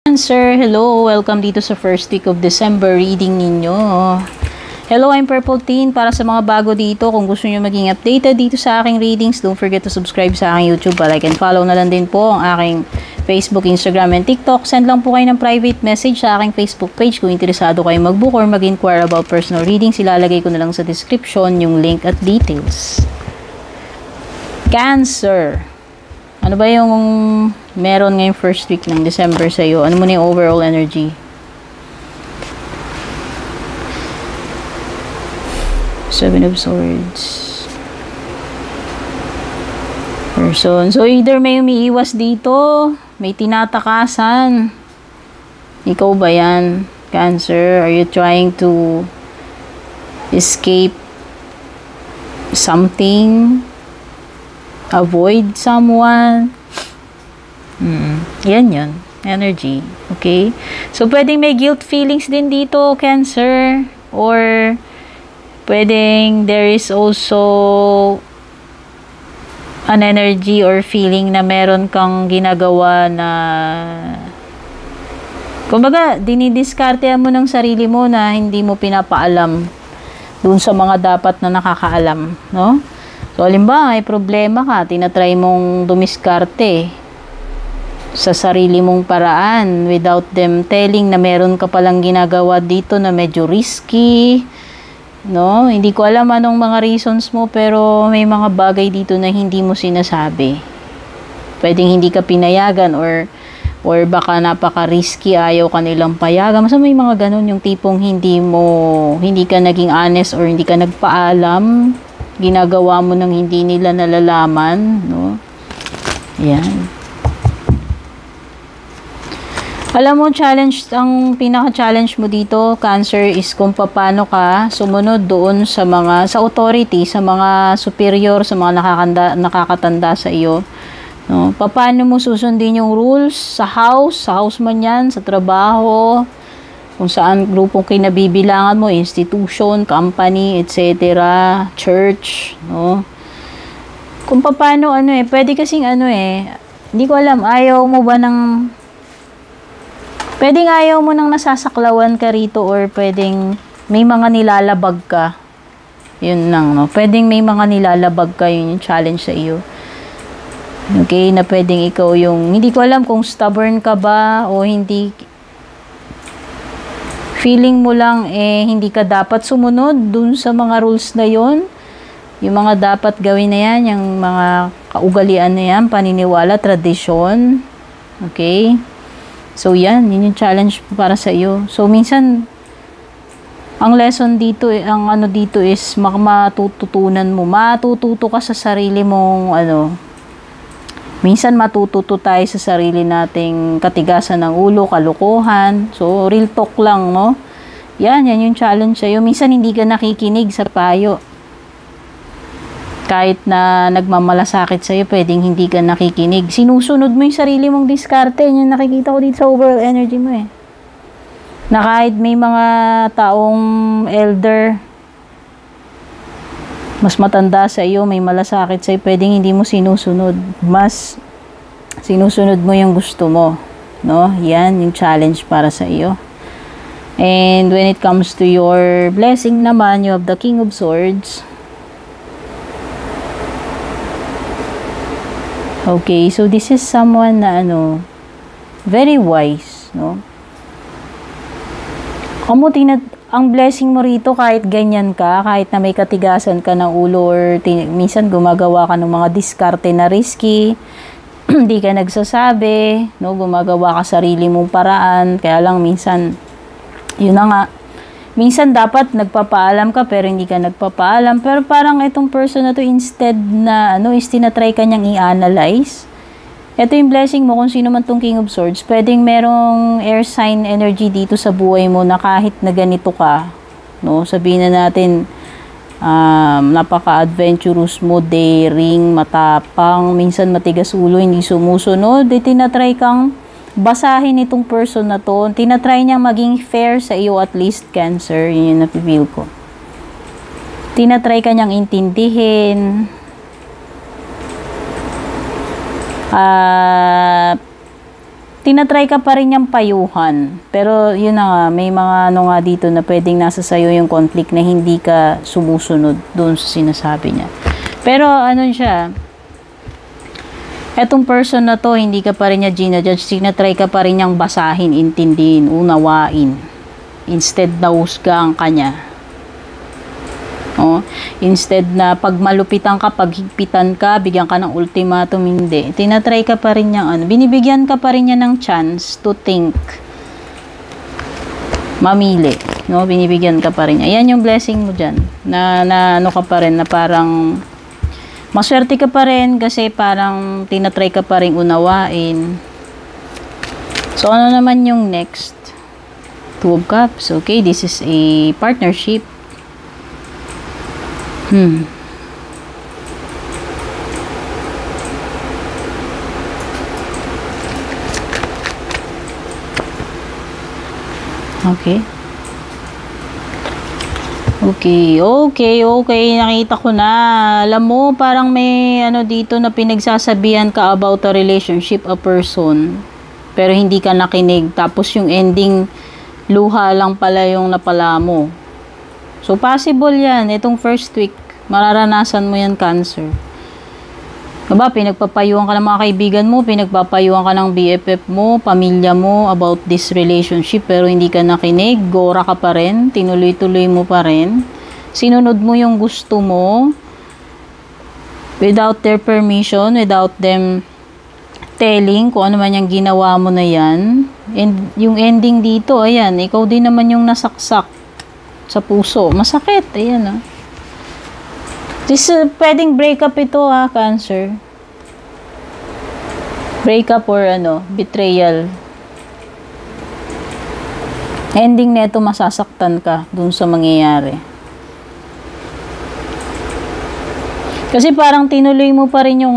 Cancer, hello! Welcome dito sa first week of December reading ninyo. Hello, I'm Purple Teen. Para sa mga bago dito, kung gusto nyo maging updated dito sa aking readings, don't forget to subscribe sa aking YouTube. Like and follow na lang din po ang aking Facebook, Instagram, and TikTok. Send lang po kayo ng private message sa aking Facebook page kung interesado kayo mag-book or mag-inquire about personal readings. Ilalagay ko na lang sa description yung link at details. Cancer. Ano ba yung meron ngayong first week ng December sa'yo? Ano mo na yung overall energy? Seven of Swords. Person. So, either may umiiwas dito, may tinatakasan. Ikaw ba yan? Cancer, are you trying to escape something? Avoid someone? Yan. Energy. Okay? So, pwedeng may guilt feelings din dito, Cancer. Or, pwedeng there is also an energy or feeling na meron kang ginagawa na kumbaga, dinidiskartehan mo ng sarili mo na hindi mo pinapaalam dun sa mga dapat na nakakaalam, no? So, halimbawa, may problema ka, tinatry mong dumiskarte sa sarili mong paraan without them telling na meron ka palang ginagawa dito na medyo risky, no? Hindi ko alam anong mga reasons mo, pero may mga bagay dito na hindi mo sinasabi. Pwedeng hindi ka pinayagan or baka napaka-risky, ayaw ka nilang payagan. Mas may mga ganun, yung tipong hindi ka naging honest or hindi ka nagpaalam, ginagawa mo nang hindi nila nalalaman, no? Yan. Alam mo, ang pinaka-challenge mo dito, Cancer, is kung paano ka sumunod doon sa authority, sa mga superior, sa mga nakakatanda sa iyo. No? Paano mo susundin yung rules sa house man yan, sa trabaho, kung saan grupong kinabibilangan mo, institution, company, etc., church, no? Kung paano, pwede kasing hindi ko alam, pwedeng ayaw mo nang nasasaklawan ka rito or pwedeng may mga nilalabag ka. Yun lang, no? Pwedeng may mga nilalabag ka, yun yung challenge sa iyo. Okay, na pwedeng ikaw hindi ko alam kung stubborn ka ba o hindi, feeling mo lang hindi ka dapat sumunod dun sa mga rules na yon, yung mga dapat gawin na yan, yung mga kaugalian na yan, paniniwala, tradisyon. Okay? So, yun yung challenge para sa iyo. So, minsan, ang lesson dito, dito is matututunan mo. Matututo ka sa sarili mong, minsan matututo tayo sa sarili nating katigasan ng ulo, kalukuhan. So, real talk lang, no? Yan yung challenge sa'yo. Minsan, hindi ka nakikinig sa payo. Kahit na nagmamalasakit sa'yo, pwedeng hindi ka nakikinig. Sinusunod mo yung sarili mong diskarte. Yan yung nakikita ko dito sa overall energy mo, na kahit may mga taong elder, mas matanda sa iyo, may malasakit sa'yo, pwedeng hindi mo sinusunod. Mas sinusunod mo yung gusto mo, no? Yan yung challenge para sa iyo. And when it comes to your blessing naman, you have the King of Swords. Okay, so this is someone na very wise, no? Ang blessing mo rito, kahit ganyan ka, kahit na may katigasan ka ng ulo or minsan gumagawa ka ng mga diskarte na risky, hindi ka nagsasabi, no? Gumagawa ka sarili mong paraan, kaya lang minsan, yun na nga, minsan dapat nagpapaalam ka pero hindi ka nagpapaalam, pero parang itong person na to, instead na is tinatry ka niyang i-analyze. Ito yung blessing mo, kung sino man tong King of Swords, pwedeng merong air sign energy dito sa buhay mo na kahit na ganito ka, no? Sabihin na natin, napaka-adventurous mo, daring, matapang, minsan matigas ulo, hindi sumusunod, tinatry kang basahin itong person na to, tinatry niyang maging fair sa iyo, at least, Cancer, yun yung napipil ko. Tinatry ka niyang intindihin, tinatry ka pa rin niyang payuhan. Pero yun na nga, may mga ano nga dito na pwedeng nasa sayo yung conflict na hindi ka sumusunod doon sa sinasabi niya. Pero ano siya, etong person na to, hindi ka pa rin niya ginajudge, tinatry ka pa rin niyang basahin, intindihin, unawain. Instead na husgahan ka niya. Oh, instead na pag malupitan ka, pag higpitan ka, bigyan ka ng ultimatum, hindi. Tinatry ka pa rin niyang binibigyan ka pa rin niya ng chance to think. Mamili, no? Binibigyan ka pa rin niya. Yan yung blessing mo diyan. Na ano ka pa rin, na parang maswerte ka pa rin kasi parang tinatry ka pa rin unawain. So ano naman yung next? Two of Cups. Okay, this is a partnership. Okay. Okay. Nakita ko na. Alam mo, parang may ano dito na pinagsasabihan ka about a relationship, a person. Pero hindi ka nakinig. Tapos yung ending, luha lang pala yung napala mo. So, possible yan. Itong first week, mararanasan mo yan, Cancer. Diba, pinagpapayuhan ka ng mga kaibigan mo, pinagpapayuhan ka ng BFF mo, pamilya mo, about this relationship, pero hindi ka nakinig, gora ka pa rin, tinuloy-tuloy mo pa rin, sinunod mo yung gusto mo, without their permission, without them telling kung ano man yung ginawa mo na yan. And yung ending dito, ayan, ikaw din naman yung nasaksak sa puso. Masakit, ayan. This pwedeng breakup ito, Cancer. Breakup or betrayal. Ending neto, masasaktan ka dun sa mangyayari. Kasi parang tinuloy mo pa rin yung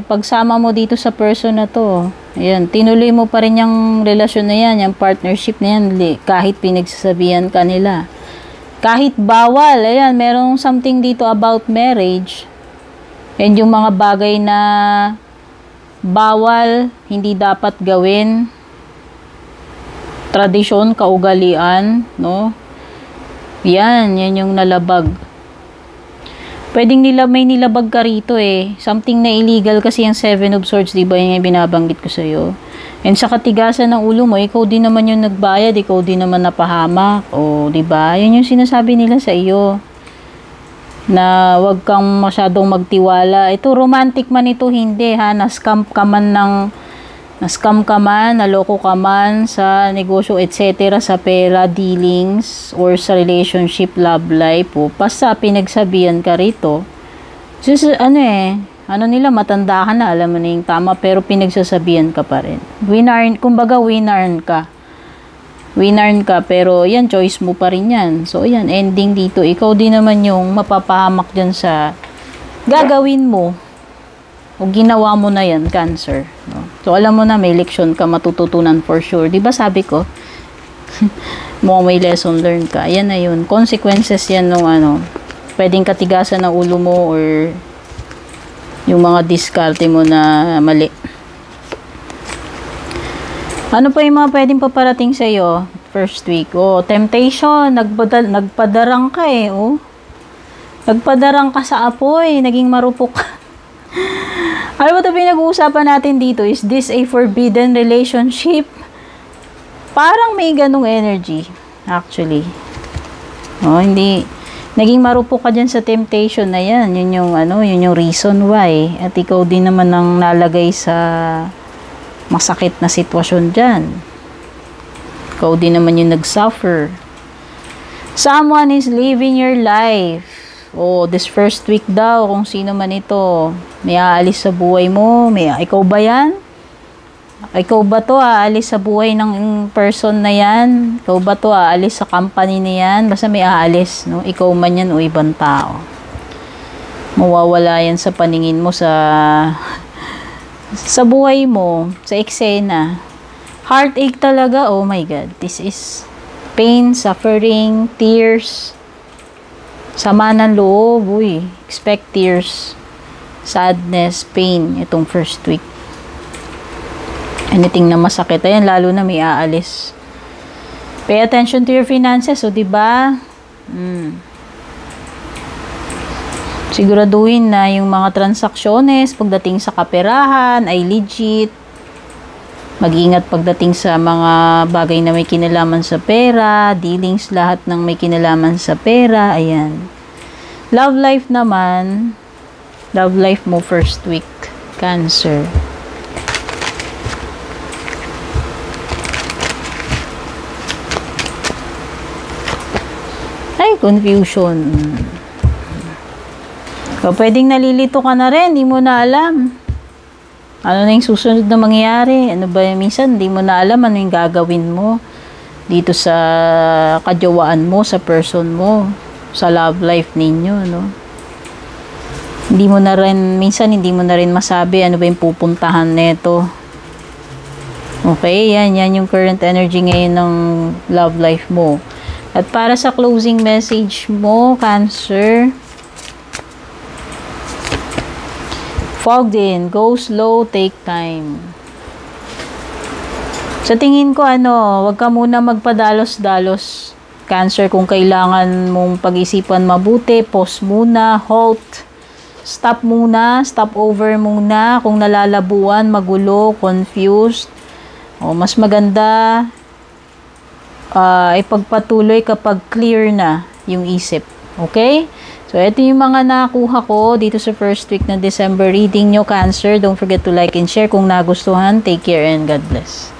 pagsama mo dito sa person na to. Ayan, tinuloy mo pa rin yung relasyon na yan, yung partnership na yan, kahit pinagsasabihan ka nila. Kahit bawal, ayan, merong something dito about marriage. And yung mga bagay na bawal, hindi dapat gawin. Tradisyon, kaugalian, no? Yan yung nalabag. Pwedeng may nilabag ka rito Something na illegal kasi yung 7 of Swords, diba yung binabanggit ko sa'yo? And sa katigasan ng ulo mo, ikaw din naman yung nagbayad, ikaw din naman napahamak. O, diba? Yan yung sinasabi nila sa iyo. Na wag kang masyadong magtiwala. Ito, romantic man ito, hindi ha. Nascam ka man, naloko ka man sa negosyo, etc. Sa pera, dealings, or sa relationship, love life. O, basta pinagsabihan ka rito. Nila, matanda ka na, alam mo na yung tama, pero pinagsasabihan ka pa rin. Kumbaga, winarn ka. Winarn ka, pero yan, choice mo pa rin yan. So, yan, ending dito. Ikaw din naman yung mapapahamak dyan sa gagawin mo. O ginawa mo na yan, Cancer. No? So, alam mo na, may leksyon ka matututunan for sure. Diba sabi ko? May lesson learned ka. Yan na yun. Consequences yan nung pwedeng katigasan ng ulo mo or yung mga diskarte mo na mali. Ano pa yung mga pwedeng paparating sa iyo first week? Temptation, nagpadarang ka Nagpadarang ka sa apoy, naging marupok ka. Ano ba ito pinag-uusapan natin dito? Is this a forbidden relationship? Parang may ganung energy, actually. Hindi. Naging marupok ka dyan sa temptation na yan. Yun yung reason why. At ikaw din naman ang nalagay sa masakit na sitwasyon dyan. Ikaw din naman yung nag-suffer. Someone is living your life. This first week daw, kung sino man ito, may aalis sa buhay mo. Ikaw ba yan? Ikaw ba to aalis sa buhay ng person na yan? Ikaw ba to aalis sa company na yan? Basta may aalis, no? Ikaw man yan o ibang tao. Mawawala yan sa paningin mo sa buhay mo, sa eksena. Heartache talaga, oh my God. This is pain, suffering, tears, sama ng loob, expect tears, sadness, pain, itong first week. Anything na masakit, ayan, lalo na may aalis. Pay attention to your finances, o diba? Siguraduhin na yung mga transaksyones pagdating sa kaperahan ay legit. Mag-ingat pagdating sa mga bagay na may kinalaman sa pera, dealings lahat ng may kinalaman sa pera, ayan. Love life naman, love life mo first week, Cancer. Ay, confusion. So, pwedeng nalilito ka na rin, hindi mo na alam. Ano na yung susunod na mangyayari? Ano ba yung minsan, hindi mo na alam ano yung gagawin mo dito sa kajawaan mo, sa person mo, sa love life ninyo, no? Hindi mo na rin, minsan hindi mo na rin masabi ano ba yung pupuntahan neto. Okay, yan yung current energy ngayon ng love life mo. At para sa closing message mo, Cancer, fogged in, go slow, take time. Sa tingin ko, wag ka muna magpadalos-dalos, Cancer. Kung kailangan mong pag-isipan mabuti, pause muna, halt, stop muna, stop over muna. Kung nalalabuan, magulo, confused, mas maganda ipagpatuloy kapag clear na yung isip. Okay? So, ito yung mga nakuha ko dito sa first week na December reading nyo, Cancer. Don't forget to like and share kung nagustuhan. Take care and God bless.